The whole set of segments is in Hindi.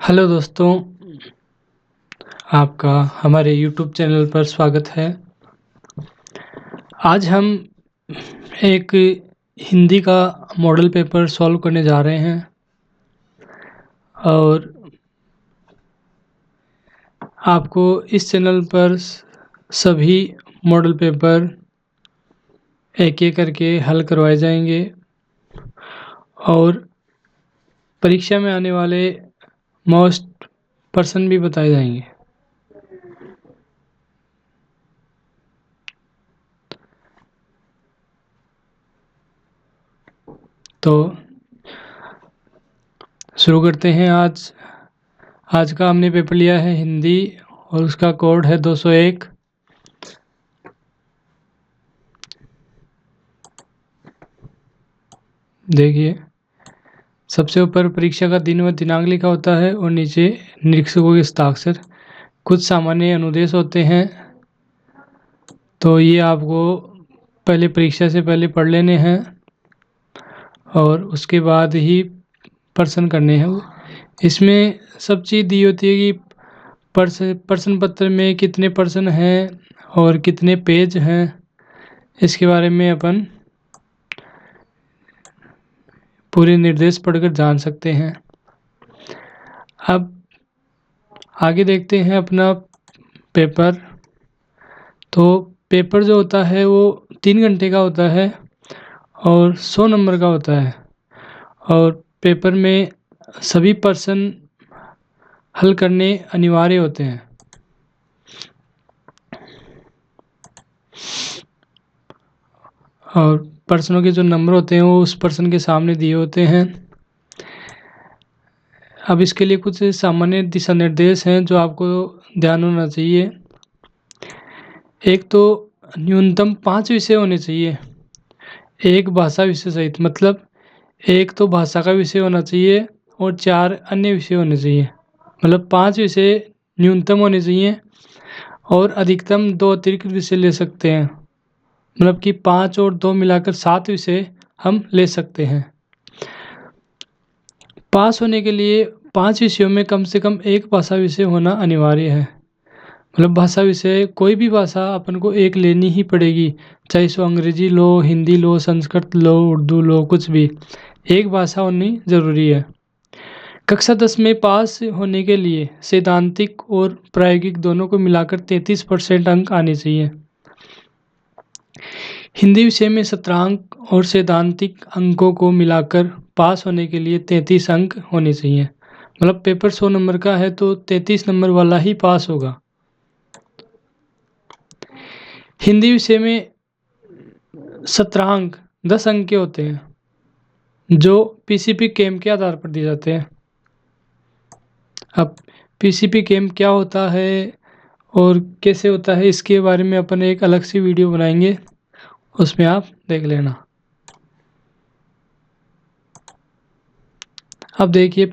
हेलो दोस्तों, आपका हमारे यूट्यूब चैनल पर स्वागत है। आज हम एक हिंदी का मॉडल पेपर सॉल्व करने जा रहे हैं और आपको इस चैनल पर सभी मॉडल पेपर एक एक करके हल करवाए जाएंगे और परीक्षा में आने वाले मोस्ट पर्सन भी बताए जाएंगे। तो शुरू करते हैं। आज का हमने पेपर लिया है हिंदी और उसका कोड है 201। देखिए, सबसे ऊपर परीक्षा का दिन व दिनांक लिखा होता है और नीचे निरीक्षकों के हस्ताक्षर। कुछ सामान्य अनुदेश होते हैं, तो ये आपको पहले परीक्षा से पहले पढ़ लेने हैं और उसके बाद ही प्रश्न करने हैं। इसमें सब चीज़ दी होती है कि प्रश्न पत्र में कितने प्रश्न हैं और कितने पेज हैं, इसके बारे में अपन पूरे निर्देश पढ़कर जान सकते हैं। अब आगे देखते हैं अपना पेपर। तो पेपर जो होता है वो 3 घंटे का होता है और 100 नंबर का होता है और पेपर में सभी प्रश्न हल करने अनिवार्य होते हैं। और प्रश्नों के जो नंबर होते हैं वो उस प्रश्न के सामने दिए होते हैं। अब इसके लिए कुछ सामान्य दिशा निर्देश हैं जो आपको ध्यान होना चाहिए। एक तो न्यूनतम 5 विषय होने चाहिए, एक भाषा विषय सहित। मतलब एक तो भाषा का विषय होना चाहिए और 4 अन्य विषय होने चाहिए। मतलब 5 विषय न्यूनतम होने चाहिए और अधिकतम 2 अतिरिक्त विषय ले सकते हैं। मतलब कि 5 और 2 मिलाकर 7 विषय हम ले सकते हैं। पास होने के लिए 5 विषयों में कम से कम एक भाषा विषय होना अनिवार्य है। मतलब भाषा विषय कोई भी भाषा अपन को एक लेनी ही पड़ेगी, चाहे सो अंग्रेजी लो, हिंदी लो, संस्कृत लो, उर्दू लो, कुछ भी एक भाषा होनी ज़रूरी है। कक्षा 10 में पास होने के लिए सैद्धांतिक और प्रायोगिक दोनों को मिलाकर 33% अंक आने चाहिए। हिंदी विषय में शतरांक और सैद्धांतिक अंकों को मिलाकर पास होने के लिए 33 अंक होने चाहिए। मतलब पेपर 100 नंबर का है तो 33 नंबर वाला ही पास होगा। हिंदी विषय में शतरांक 10 अंक के होते हैं जो पीसीपी कैम के आधार पर दिए जाते हैं। अब पीसीपी कैम क्या होता है और कैसे होता है, इसके बारे में अपन एक अलग सी वीडियो बनाएंगे, उसमें आप देख लेना। अब देखिए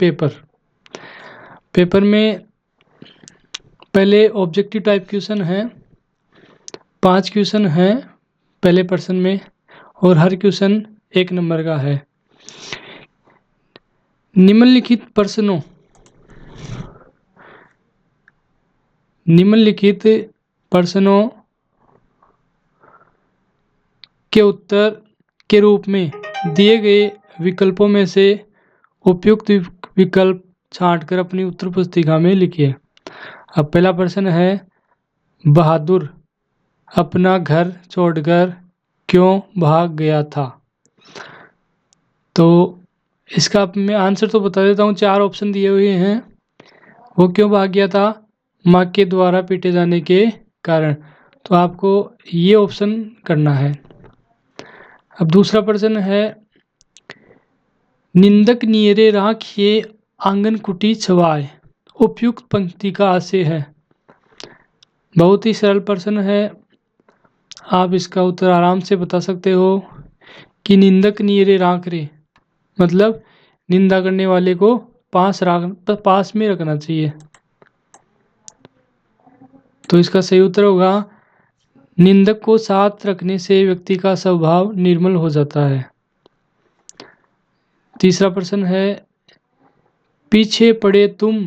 पेपर में पहले ऑब्जेक्टिव टाइप क्वेश्चन हैं। 5 क्वेश्चन हैं पहले प्रश्न में और हर क्वेश्चन 1 नंबर का है। निम्नलिखित प्रश्नों के उत्तर के रूप में दिए गए विकल्पों में से उपयुक्त विकल्प छांटकर अपनी उत्तर पुस्तिका में लिखिए। अब पहला प्रश्न है, बहादुर अपना घर छोड़कर क्यों भाग गया था? तो इसका मैं आंसर तो बता देता हूँ। 4 ऑप्शन दिए हुए हैं। वो क्यों भाग गया था? माँ के द्वारा पीटे जाने के कारण। तो आपको ये ऑप्शन करना है। अब दूसरा प्रश्न है, निंदक नीरे राखिए आंगन कुटी छवाए, उपयुक्त पंक्ति का आशय है। बहुत ही सरल प्रश्न है, आप इसका उत्तर आराम से बता सकते हो कि निंदक नीरे राख रे, मतलब निंदा करने वाले को पास में रखना चाहिए। तो इसका सही उत्तर होगा, निंदक को साथ रखने से व्यक्ति का स्वभाव निर्मल हो जाता है। तीसरा प्रश्न है, पीछे पड़े तुम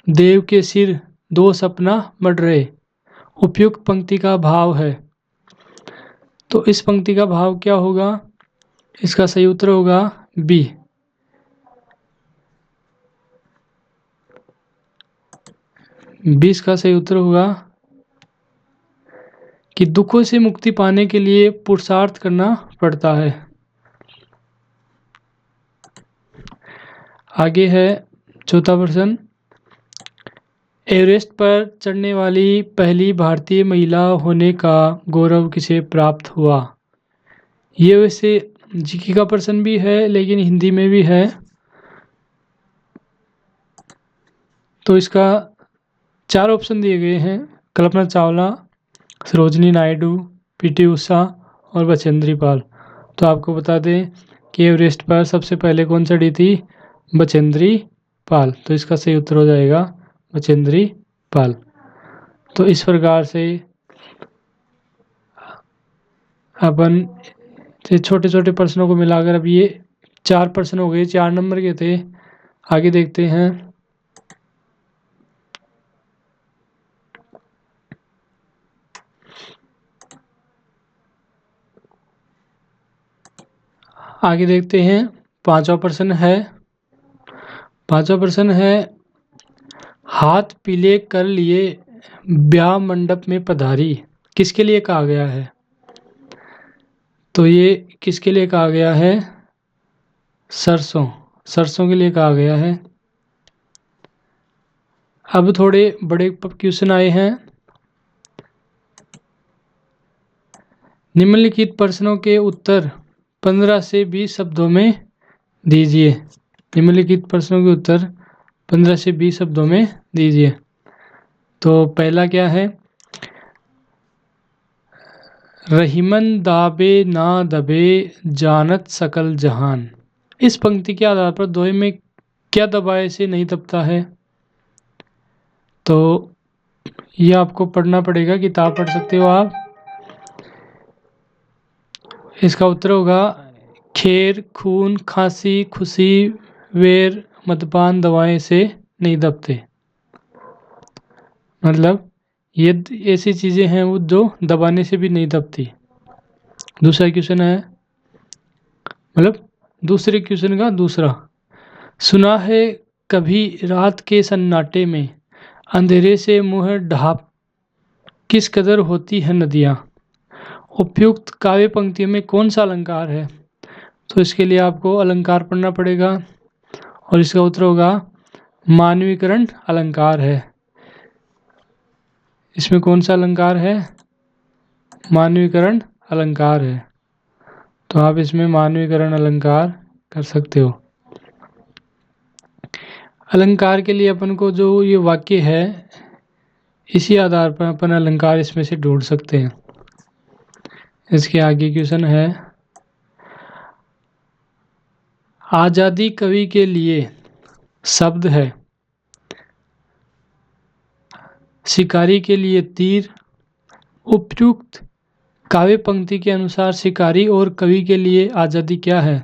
देव के सिर दो सपना मडरे उपयुक्त पंक्ति का भाव है। तो इस पंक्ति का भाव क्या होगा? इसका सही उत्तर होगा बी। इसका सही उत्तर होगा कि दुखों से मुक्ति पाने के लिए पुरुषार्थ करना पड़ता है। आगे है चौथा प्रश्न। एवरेस्ट पर चढ़ने वाली पहली भारतीय महिला होने का गौरव किसे प्राप्त हुआ? ये वैसे जीके का प्रश्न भी है लेकिन हिंदी में भी है। तो इसका 4 ऑप्शन दिए गए हैं: कल्पना चावला, सरोजिनी नायडू, पीटी उषा और बचेंद्री पाल। तो आपको बता दें कि एवरेस्ट पर सबसे पहले कौन चढ़ी थी? बचेंद्री पाल। तो इसका सही उत्तर हो जाएगा बचेंद्री पाल। तो इस प्रकार से अपन छोटे छोटे प्रश्नों को मिलाकर अब ये 4 प्रश्न हो गए, 4 नंबर के थे। आगे देखते हैं। आगे देखते हैं। पांचवा प्रश्न है हाथ पीले कर लिए ब्याह मंडप में पधारी किसके लिए कहा गया है? तो ये किसके लिए कहा गया है? सरसों के लिए कहा गया है। अब थोड़े बड़े क्वेश्चन आए हैं। निम्नलिखित प्रश्नों के उत्तर 15 से 20 शब्दों में दीजिए। निम्नलिखित प्रश्नों के उत्तर 15 से 20 शब्दों में दीजिए। तो पहला क्या है? रहीमन दाबे ना दबे जानत सकल जहान। इस पंक्ति के आधार पर दोहे में क्या दबाए से नहीं दबता है? तो ये आपको पढ़ना पड़ेगा, किताब पढ़ सकते हो आप। इसका उत्तर होगा खेर, खून, खांसी, खुशी, वेर, मदपान दवाएं से नहीं दबते। मतलब ये ऐसी चीज़ें हैं वो जो दबाने से भी नहीं दबती। दूसरा क्वेश्चन है, मतलब दूसरे क्वेश्चन का दूसरा। सुना है कभी रात के सन्नाटे में अंधेरे से मुंह ढाप किस कदर होती है नदियाँ। उपयुक्त काव्य पंक्तियों में कौन सा अलंकार है? तो इसके लिए आपको अलंकार पढ़ना पड़ेगा और इसका उत्तर होगा मानवीकरण अलंकार है। इसमें कौन सा अलंकार है? मानवीकरण अलंकार है। तो आप इसमें मानवीकरण अलंकार कर सकते हो। अलंकार के लिए अपन को जो ये वाक्य है इसी आधार पर अपन अलंकार इसमें से ढूंढ सकते हैं। इसके आगे क्वेश्चन है आजादी कवि के लिए शब्द है शिकारी के लिए तीर। उपयुक्त काव्य पंक्ति के अनुसार शिकारी और कवि के लिए आजादी क्या है?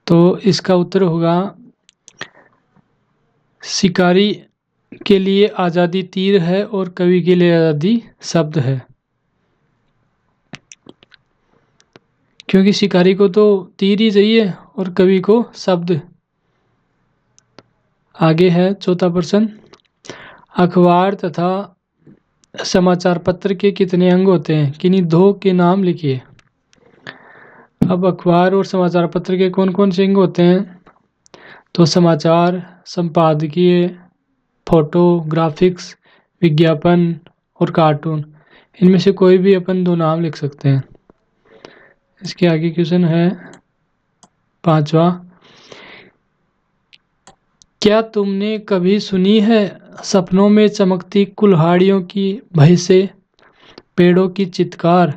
तो इसका उत्तर होगा शिकारी के लिए आजादी तीर है और कवि के लिए आजादी शब्द है। क्योंकि शिकारी को तो तीर ही चाहिए और कवि को शब्द। आगे है चौथा प्रश्न। अखबार तथा समाचार पत्र के कितने अंग होते हैं? किन्हीं दो के नाम लिखिए। अब अखबार और समाचार पत्र के कौन कौन से अंग होते हैं? तो समाचार, संपादकीय, फोटो, ग्राफिक्स, विज्ञापन और कार्टून, इनमें से कोई भी अपन 2 नाम लिख सकते हैं। इसके आगे क्वेश्चन है 5वां। क्या तुमने कभी सुनी है सपनों में चमकती कुल्हाड़ियों की भय से पेड़ों की चित्कार?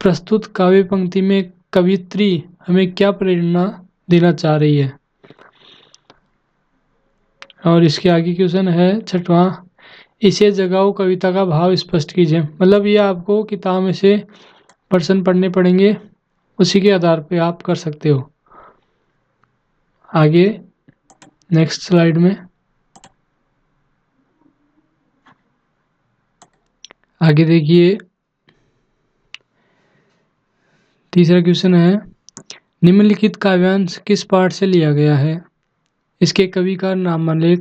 प्रस्तुत काव्य पंक्ति में कवित्री हमें क्या प्रेरणा देना चाह रही है? और इसके आगे क्वेश्चन है 6वां। इसे जगाओ कविता का भाव स्पष्ट कीजिए। मतलब ये आपको किताब में से प्रश्न पढ़ने पड़ेंगे, उसी के आधार पे आप कर सकते हो। आगे नेक्स्ट स्लाइड में आगे देखिए, तीसरा क्वेश्चन है, निम्नलिखित काव्यांश किस पाठ से लिया गया है? इसके कवि का नामालेख,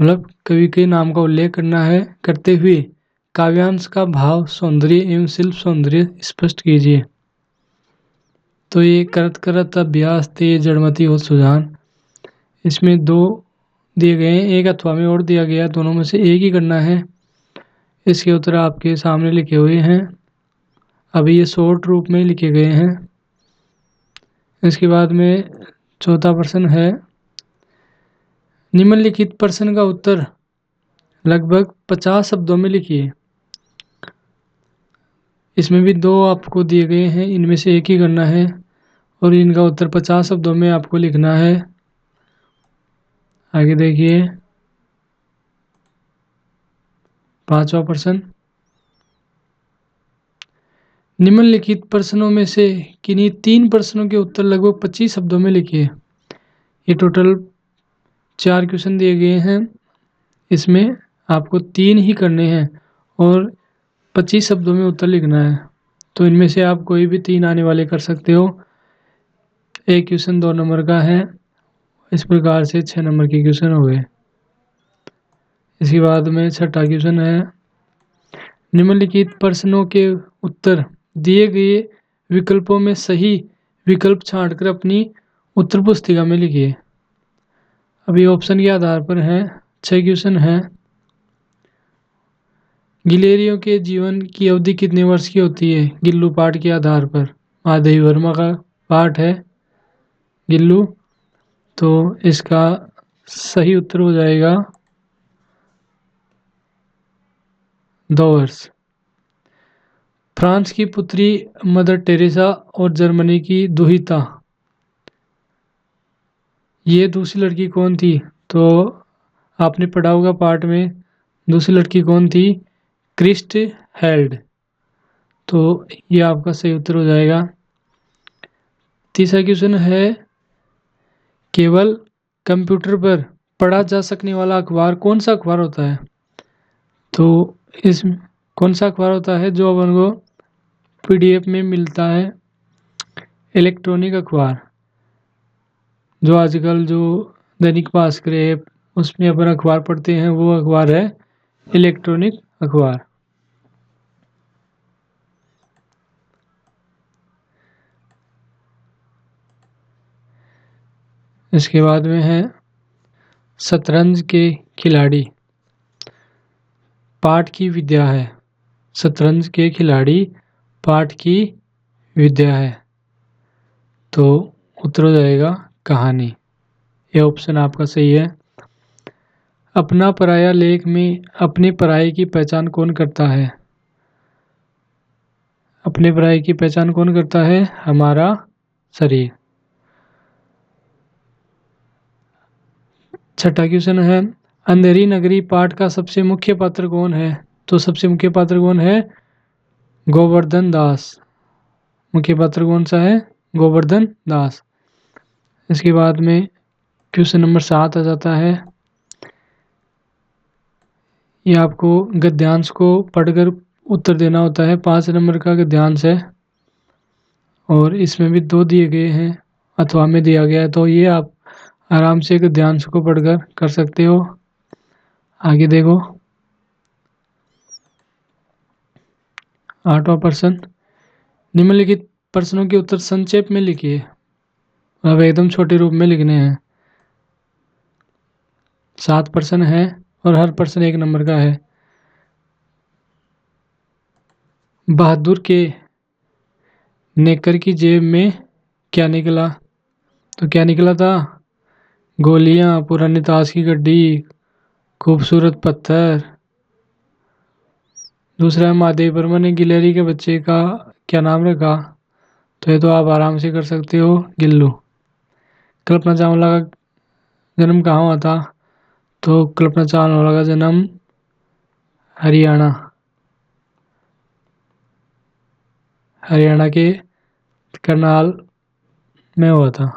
मतलब कवि के नाम का उल्लेख करना है, करते हुए काव्यांश का भाव, सौंदर्य एवं शिल्प सौंदर्य स्पष्ट कीजिए। तो ये करत करत अभ्यास ते जड़मती हो सुजान, इसमें 2 दिए गए हैं, एक अथवा में और दिया गया, दोनों में से एक ही करना है। इसके उत्तर आपके सामने लिखे हुए हैं, अभी ये शॉर्ट रूप में लिखे गए हैं। इसके बाद में चौथा प्रश्न है, निम्नलिखित प्रश्न का उत्तर लगभग 50 शब्दों में लिखिए। इसमें भी 2 आपको दिए गए हैं, इनमें से एक ही करना है और इनका उत्तर 50 शब्दों में आपको लिखना है। आगे देखिए, 5वां प्रश्न, निम्नलिखित प्रश्नों में से किन्हीं 3 प्रश्नों के उत्तर लगभग 25 शब्दों में लिखिए। ये टोटल 4 क्वेश्चन दिए गए हैं, इसमें आपको 3 ही करने हैं और 25 शब्दों में उत्तर लिखना है। तो इनमें से आप कोई भी 3 आने वाले कर सकते हो। एक क्वेश्चन 2 नंबर का है, इस प्रकार से 6 नंबर के क्वेश्चन हो गए। इसके बाद में छठा क्वेश्चन है, निम्नलिखित प्रश्नों के उत्तर दिए गए विकल्पों में सही विकल्प छांटकर अपनी उत्तर पुस्तिका में लिखिए। अभी ऑप्शन के आधार पर है, 6 क्वेश्चन है। गिलहरियों के जीवन की अवधि कितने वर्ष की होती है? गिल्लू पाठ के आधार पर, महादेवी वर्मा का पाठ है गिल्लू, तो इसका सही उत्तर हो जाएगा 2 वर्ष। फ्रांस की पुत्री मदर टेरेसा और जर्मनी की दुहिता, ये दूसरी लड़की कौन थी? तो आपने पढ़ा होगा पाठ में, दूसरी लड़की कौन थी? क्रिस्ट हेल्ड, तो ये आपका सही उत्तर हो जाएगा। तीसरा क्वेश्चन है, केवल कंप्यूटर पर पढ़ा जा सकने वाला अखबार कौन सा अखबार होता है? तो इस कौन सा अखबार होता है जो अपन को पीडीएफ में मिलता है? इलेक्ट्रॉनिक अखबार, जो आजकल जो दैनिक भास्कर है उसमें अपन अखबार पढ़ते हैं, वो अखबार है इलेक्ट्रॉनिक अखबार। इसके बाद में है, शतरंज के खिलाड़ी पाठ की विद्या है। शतरंज के खिलाड़ी पाठ की विद्या है, तो उत्तर हो जाएगा कहानी। ये ऑप्शन आपका सही है। अपना पराया लेख में अपने पराये की पहचान कौन करता है? अपने पराये की पहचान कौन करता है? हमारा शरीर। छठा क्वेश्चन है, अंधेरी नगरी पाठ का सबसे मुख्य पात्र कौन है? तो सबसे मुख्य पात्र कौन है? गोवर्धन दास। मुख्य पात्र कौन सा है? गोवर्धन दास। इसके बाद में क्वेश्चन नंबर 7 आ जाता है, ये आपको गद्यांश को पढ़कर उत्तर देना होता है। 5 नंबर का गद्यांश है और इसमें भी 2 दिए गए हैं, अथवा में दिया गया है, तो ये आप आराम से गद्यांश को पढ़कर कर सकते हो। आगे देखो, 8वां प्रश्न, निम्नलिखित प्रश्नों के उत्तर संक्षेप में लिखिए। अब एकदम छोटे रूप में लिखने हैं। 7 प्रश्न है और हर प्रश्न 1 नंबर का है। बहादुर के नेकर की जेब में क्या निकला? तो क्या निकला था? गोलियां, पुरानी ताश की गड्डी, खूबसूरत पत्थर। दूसरा है, महादेव वर्मा ने गिलहरी के बच्चे का क्या नाम रखा? तो ये तो आप आराम से कर सकते हो, गिल्लू। कल्पना चावला का जन्म कहाँ हुआ था? तो कल्पना चावला का जन्म हरियाणा, हरियाणा के करनाल में हुआ था।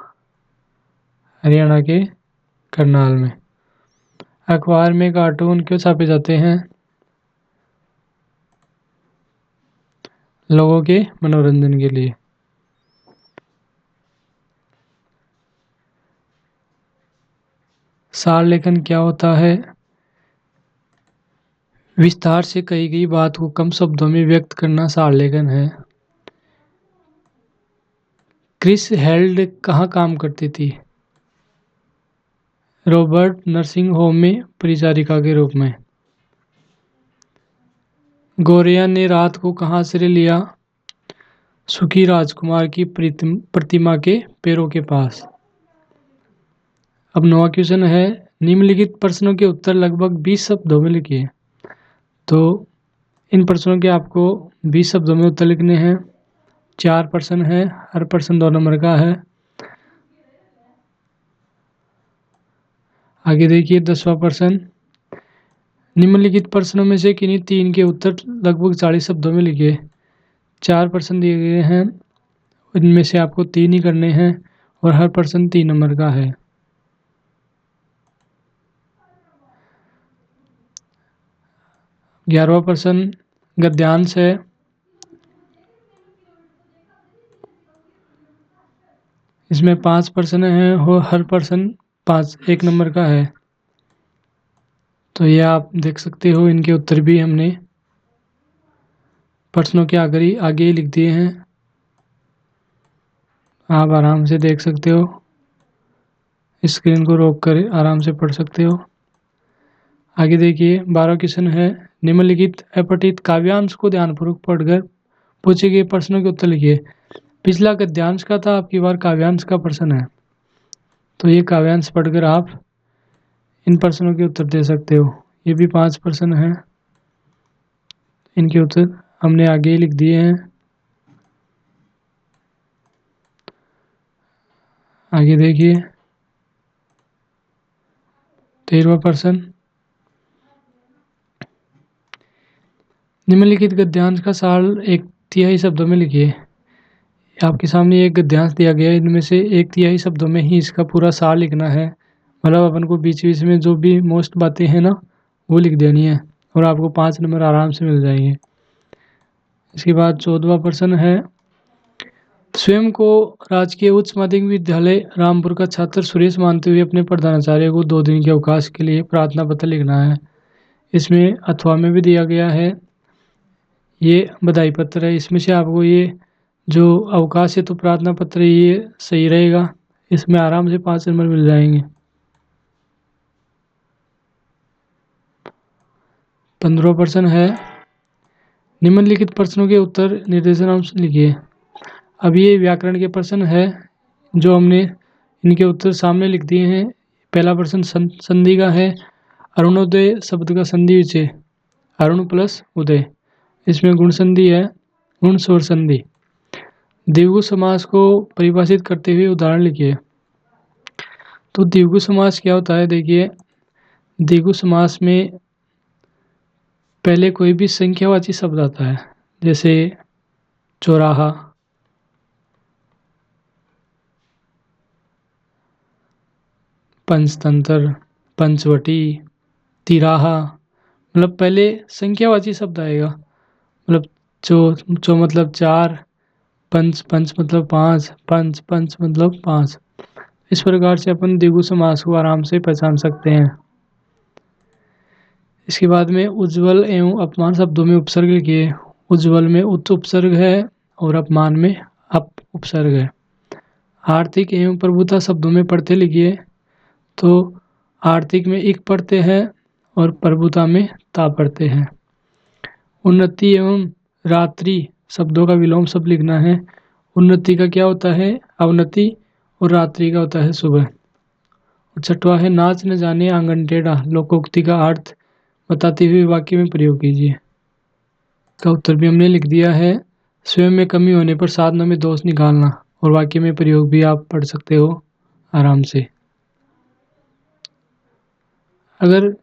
हरियाणा के करनाल में। अखबार में कार्टून क्यों छापे जाते हैं? लोगों के मनोरंजन के लिए। सार लेखन क्या होता है? विस्तार से कही गई बात को कम शब्दों में व्यक्त करना सार लेखन है। क्रिस हेल्ड कहाँ काम करती थी? रॉबर्ट नर्सिंग होम में परिचारिका के रूप में। गौरिया ने रात को कहाँ आश्रय लिया? सुखी राजकुमार की प्रतिमा के पैरों के पास। अब नवा क्वेश्चन है, निम्नलिखित प्रश्नों के उत्तर लगभग 20 शब्दों में लिखिए। तो इन प्रश्नों के आपको 20 शब्दों में उत्तर लिखने हैं। 4 प्रश्न है, हर प्रश्न 2 नंबर का है। आगे देखिए 10वां प्रश्न, निम्नलिखित प्रश्नों में से किन्हीं 3 के उत्तर लगभग 40 शब्दों में लिखिए। 4 प्रश्न दिए गए हैं, इनमें से आपको 3 ही करने हैं और हर प्रश्न 3 नंबर का है। 11वां प्रश्न गद्यांश है। इसमें 5 प्रश्न हैं और हर प्रश्न 1 नंबर का है। तो ये आप देख सकते हो, इनके उत्तर भी हमने प्रश्नों के आगे ही लिख दिए हैं। आप आराम से देख सकते हो, स्क्रीन को रोक कर आराम से पढ़ सकते हो। आगे देखिए 12वां क्वेश्चन है, निम्नलिखित अपठित काव्यांश को ध्यानपूर्वक पढ़कर पूछे गए प्रश्नों के उत्तर लिखिए। पिछला गद्यांश का था, आपकी बार काव्यांश का प्रश्न है। तो ये काव्यांश पढ़कर आप इन प्रश्नों के उत्तर दे सकते हो। ये भी 5 प्रश्न हैं, इनके उत्तर हमने आगे ही लिख दिए हैं। आगे देखिए 13वां प्रश्न, निम्नलिखित गद्यांश का सार 1/3 शब्दों में लिखिए। आपके सामने एक गद्यांश दिया गया है, इनमें से 1/3 शब्दों में ही इसका पूरा सार लिखना है। मतलब अपन को बीच बीच में जो भी मोस्ट बातें हैं ना, वो लिख देनी है और आपको 5 नंबर आराम से मिल जाएंगे। इसके बाद 14वां प्रश्न है, स्वयं को राजकीय उच्च माध्यमिक विद्यालय रामपुर का छात्र सुरेश मानते हुए अपने प्रधानाचार्य को 2 दिन के अवकाश के लिए प्रार्थना पत्र लिखना है। इसमें अथवा में भी दिया गया है, ये बधाई पत्र है। इसमें से आपको ये जो अवकाश है तो प्रार्थना पत्र ये सही रहेगा, इसमें आराम से 5 नंबर मिल जाएंगे। 15वां प्रश्न है, निम्नलिखित प्रश्नों के उत्तर निर्देशांश लिखिए। अब ये व्याकरण के प्रश्न है जो हमने इनके उत्तर सामने लिख दिए हैं। पहला प्रश्न संधि का है, अरुणोदय शब्द का संधि विच्छेद अरुण प्लस उदय। इसमें गुण संधि है, गुण स्वर संधि। द्विगु समास को परिभाषित करते हुए उदाहरण लिखिए। तो द्विगु समास क्या होता है? देखिए, द्विगु समास में पहले कोई भी संख्यावाची शब्द आता है, जैसे चौराहा, पंचतंत्र, पंचवटी, तिराहा। मतलब पहले संख्यावाची शब्द आएगा। मतलब चो मतलब 4, पंच मतलब 5, पंच मतलब 5। इस प्रकार से अपन द्विगु समास को आराम से पहचान सकते हैं। इसके बाद में उज्ज्वल एवं अपमान शब्दों में उपसर्ग लिखिए। उज्ज्वल में उच्च उपसर्ग है और अपमान में अप उपसर्ग है। आर्थिक एवं प्रभुता शब्दों में पढ़ते लिखिए। तो आर्थिक में इक पढ़ते हैं और प्रभुता में ता पढ़ते हैं। उन्नति एवं रात्रि शब्दों का विलोम शब्द लिखना है। उन्नति का क्या होता है? अवनति, और रात्रि का होता है सुबह। और 6वां है, नाच न जाने आंगन टेढ़ा लोकोक्ति का अर्थ बताते हुए वाक्य में प्रयोग कीजिए। का उत्तर भी हमने लिख दिया है। स्वयं में कमी होने पर साधनों में दोष निकालना, और वाक्य में प्रयोग भी आप पढ़ सकते हो आराम से। अगर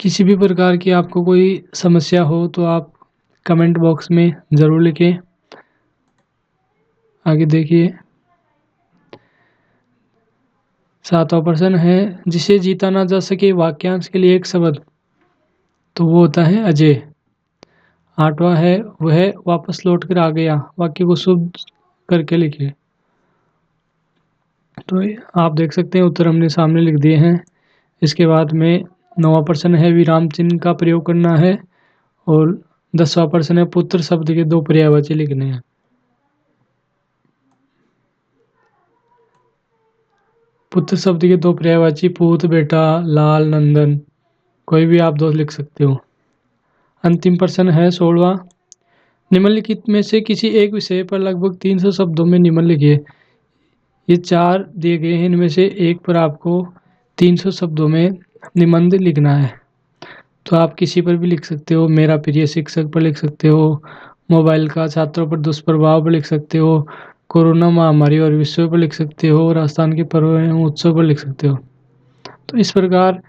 किसी भी प्रकार की आपको कोई समस्या हो तो आप कमेंट बॉक्स में ज़रूर लिखें। आगे देखिए 7वां प्रश्न है, जिसे जीता ना जा सके वाक्यांश के लिए एक शब्द, तो वो होता है अजय। 8वां है वह वापस लौट कर आ गया। वाक्य को शुद्ध करके लिखिए। तो आप देख सकते हैं उत्तर हमने सामने लिख दिए हैं। इसके बाद में 9वां प्रश्न है विराम चिन्ह का प्रयोग करना है और 10वां प्रश्न है पुत्र शब्द के 2 पर्यायवाची लिखने हैं। पुत्र शब्द के 2 पर्यायवाची पूत, बेटा, लाल, नंदन, कोई भी आप 2 लिख सकते हो। अंतिम प्रश्न है 16वां, निम्नलिखित में से किसी एक विषय पर लगभग 300 शब्दों में निबंध लिखिए। ये 4 दिए गए हैं, इनमें से एक पर आपको 300 शब्दों में निबंध लिखना है। तो आप किसी पर भी लिख सकते हो, मेरा प्रिय शिक्षक पर लिख सकते हो, मोबाइल का छात्रों पर दुष्प्रभाव पर लिख सकते हो, कोरोना महामारी और विश्व पर लिख सकते हो, राजस्थान के पर्व एवं उत्सव पर लिख सकते हो। तो इस प्रकार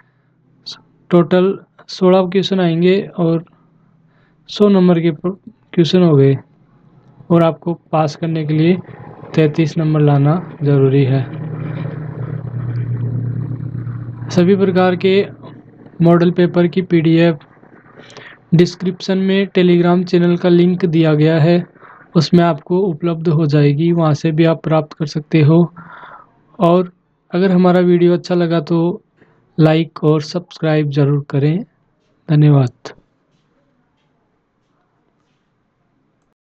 टोटल 16 क्वेश्चन आएंगे और 100 नंबर के क्वेश्चन हो गए और आपको पास करने के लिए 33 नंबर लाना ज़रूरी है। सभी प्रकार के मॉडल पेपर की PDF डिस्क्रिप्शन में टेलीग्राम चैनल का लिंक दिया गया है, उसमें आपको उपलब्ध हो जाएगी, वहाँ से भी आप प्राप्त कर सकते हो। और अगर हमारा वीडियो अच्छा लगा तो लाइक और सब्सक्राइब ज़रूर करें। धन्यवाद।